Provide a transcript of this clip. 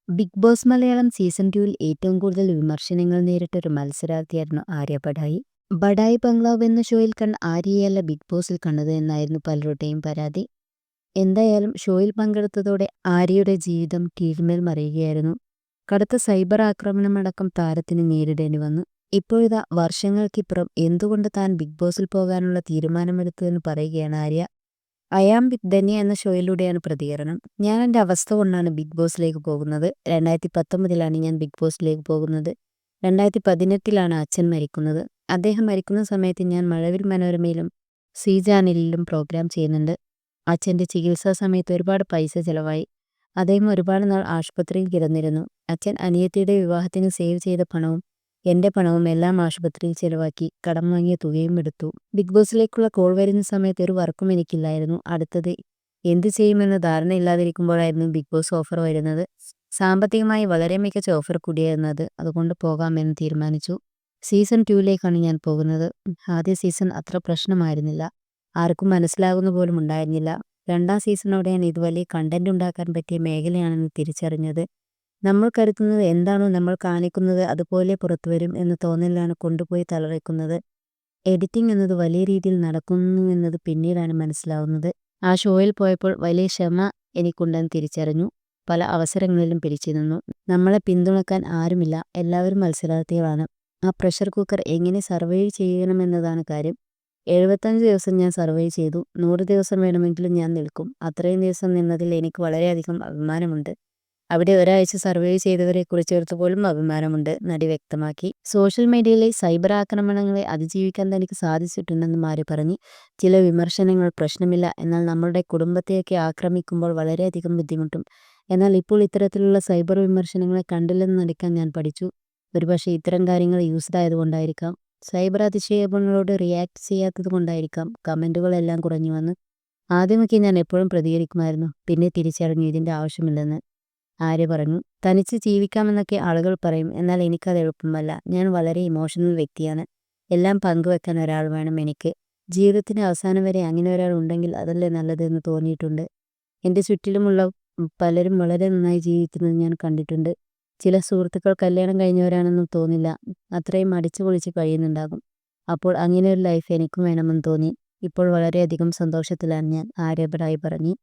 Big boss Malayalam season 2-ൽ ഏറ്റവും കൂടുതൽ വിമർശനങ്ങൾ നേരിട്ടൊരു മത്സരാർത്ഥിയായിരുന്നു ആര്യ ബഡായി. ബഡായി ബംഗ്ലാവ് എന്ന ഷോയിൽ കണ്ട ആര്യയല്ല ബിഗ് ബോസിൽ കണ്ടത് എന്നായിരുന്നു പലരുടെയും പരാതി. എന്തായാലും ഷോയിൽ പങ്കെടുത്തതോടെ ആര്യയുടെ ജീവിതം കീഴ്മേൽ മറിയുകയായിരുന്നു. കടുത്ത സൈബർ ആക്രമണമടക്കം താരത്തിന് നേരിടേണ്ടി വന്നു. ഇപ്പോഴിതാ വർഷങ്ങൾക്കിപ്പുറം എന്തുകൊണ്ട് താൻ ബിഗ് ബോസിൽ പോകാനുള്ള തീരുമാനമെടുത്തുവെന്ന് പറയുകയാണ് ആര്യ. അയാം വിത്ത് ധന്യ എന്ന ഷോയിലൂടെയാണ് പ്രതികരണം. ഞാൻ എൻ്റെ അവസ്ഥ കൊണ്ടാണ് ബിഗ് ബോസിലേക്ക് പോകുന്നത്. 2019-ലാണ് ഞാൻ ബിഗ് ബോസിലേക്ക് പോകുന്നത്. 2018-ലാണ് അച്ഛൻ മരിക്കുന്നത്. അദ്ദേഹം മരിക്കുന്ന സമയത്ത് ഞാൻ മഴവിൽ മനോരമയിലും സി ചാനലിലും പ്രോഗ്രാം ചെയ്യുന്നുണ്ട്. അച്ഛൻ്റെ ചികിത്സാ സമയത്ത് ഒരുപാട് പൈസ ചിലവായി. അദ്ദേഹം ഒരുപാട് നാൾ ആശുപത്രിയിൽ കിടന്നിരുന്നു. അച്ഛൻ അനിയത്തിയുടെ വിവാഹത്തിന് സേവ് ചെയ്ത പണവും എൻ്റെ പണവും എല്ലാം ആശുപത്രിയിൽ ചിലവാക്കി. കടം വാങ്ങിയ തുകയും എടുത്തു. ബിഗ് ബോസിലേക്കുള്ള കോൾ വരുന്ന സമയത്ത് ഒരു വർക്കും എനിക്കില്ലായിരുന്നു. അടുത്തത് എന്ത് ചെയ്യുമെന്ന് ധാരണയില്ലാതിരിക്കുമ്പോഴായിരുന്നു ബിഗ് ബോസ് ഓഫർ വരുന്നത്. സാമ്പത്തികമായി വളരെ മികച്ച ഓഫർ കൂടിയായിരുന്നു അത്. അതുകൊണ്ട് പോകാമെന്ന് തീരുമാനിച്ചു. സീസൺ 2-ലേക്കാണ് ഞാൻ പോകുന്നത്. ആദ്യ സീസൺ അത്ര പ്രശ്നമായിരുന്നില്ല. ആർക്കും മനസ്സിലാകുന്ന പോലും ഉണ്ടായിരുന്നില്ല. രണ്ടാം സീസണോടെയാണ് ഇത് വലിയ കണ്ടന്റ് ഉണ്ടാക്കാൻ പറ്റിയ മേഖലയാണെന്ന് തിരിച്ചറിഞ്ഞത്. നമ്മൾ കരുതുന്നത് എന്താണോ നമ്മൾ കാണിക്കുന്നത് അതുപോലെ പുറത്തുവരും എന്ന തോന്നലാണ് കൊണ്ടുപോയി തലവെക്കുന്നത്. എഡിറ്റിംഗ് എന്നത് വലിയ രീതിയിൽ നടക്കുന്നു എന്നത് പിന്നീടാണ് മനസ്സിലാവുന്നത്. ആ ഷോയിൽ പോയപ്പോൾ വലിയ ക്ഷമ എനിക്കുണ്ടെന്ന് തിരിച്ചറിഞ്ഞു. പല അവസരങ്ങളിലും പിടിച്ചു നിന്നു. നമ്മളെ പിന്തുണക്കാൻ ആരുമില്ല. എല്ലാവരും മത്സരാർത്ഥികളാണ്. ആ പ്രഷർ കുക്കർ എങ്ങനെ സർവൈവ് ചെയ്യണമെന്നതാണ് കാര്യം. 75 ദിവസം ഞാൻ സർവൈവ് ചെയ്തു. 100 ദിവസം വേണമെങ്കിലും ഞാൻ നിൽക്കും. അത്രയും ദിവസം നിന്നതിൽ എനിക്ക് വളരെയധികം അഭിമാനമുണ്ട്. അവിടെ ഒരാഴ്ച സർവൈവ് ചെയ്തവരെ കുറിച്ചെടുത്ത് പോലും അഭിമാനമുണ്ട്, നടി വ്യക്തമാക്കി. സോഷ്യൽ മീഡിയയിലെ സൈബർ ആക്രമണങ്ങളെ അതിജീവിക്കാൻ തനിക്ക് സാധിച്ചിട്ടുണ്ടെന്ന് ആര്യ പറഞ്ഞു. ചില വിമർശനങ്ങൾ പ്രശ്നമില്ല, എന്നാൽ നമ്മളുടെ കുടുംബത്തെയൊക്കെ ആക്രമിക്കുമ്പോൾ വളരെയധികം ബുദ്ധിമുട്ടും. എന്നാൽ ഇപ്പോൾ ഇത്തരത്തിലുള്ള സൈബർ വിമർശനങ്ങളെ കണ്ടില്ലെന്ന് നടിക്കാൻ ഞാൻ പഠിച്ചു. ഒരുപക്ഷെ ഇത്തരം കാര്യങ്ങൾ യൂസ്ഡ് ആയതുകൊണ്ടായിരിക്കാം. സൈബർ അധിക്ഷേപങ്ങളോട് റിയാക്ട് ചെയ്യാത്തത് കൊണ്ടായിരിക്കാം കമൻറ്റുകളെല്ലാം കുറഞ്ഞു വന്നു. ആദ്യമൊക്കെ ഞാൻ എപ്പോഴും പ്രതികരിക്കുമായിരുന്നു. പിന്നെ തിരിച്ചറിഞ്ഞു ഇതിൻ്റെ ആവശ്യമില്ലെന്ന് ആര്യ പറഞ്ഞു. തനിച്ച് ജീവിക്കാമെന്നൊക്കെ ആളുകൾ പറയും, എന്നാൽ എനിക്കത് എളുപ്പമല്ല. ഞാൻ വളരെ ഇമോഷണൽ വ്യക്തിയാണ്. എല്ലാം പങ്കുവെക്കാൻ ഒരാൾ വേണം എനിക്ക്. ജീവിതത്തിൻ്റെ അവസാനം വരെ അങ്ങനെ ഒരാൾ ഉണ്ടെങ്കിൽ അതല്ലേ നല്ലതെന്ന് തോന്നിയിട്ടുണ്ട്. എൻ്റെ ചുറ്റിലുമുള്ള പലരും വളരെ നന്നായി ജീവിക്കുന്നത് ഞാൻ കണ്ടിട്ടുണ്ട്. ചില സുഹൃത്തുക്കൾ കല്യാണം കഴിഞ്ഞവരാണെന്നും തോന്നില്ല. അത്രയും അടിച്ചു പൊളിച്ച് കഴിയുന്നുണ്ടാകും. അപ്പോൾ അങ്ങനെ ഒരു ലൈഫ് എനിക്കും വേണമെന്ന് തോന്നി. ഇപ്പോൾ വളരെയധികം സന്തോഷത്തിലാണ് ഞാൻ, ആര്യ ബഡായി പറഞ്ഞു.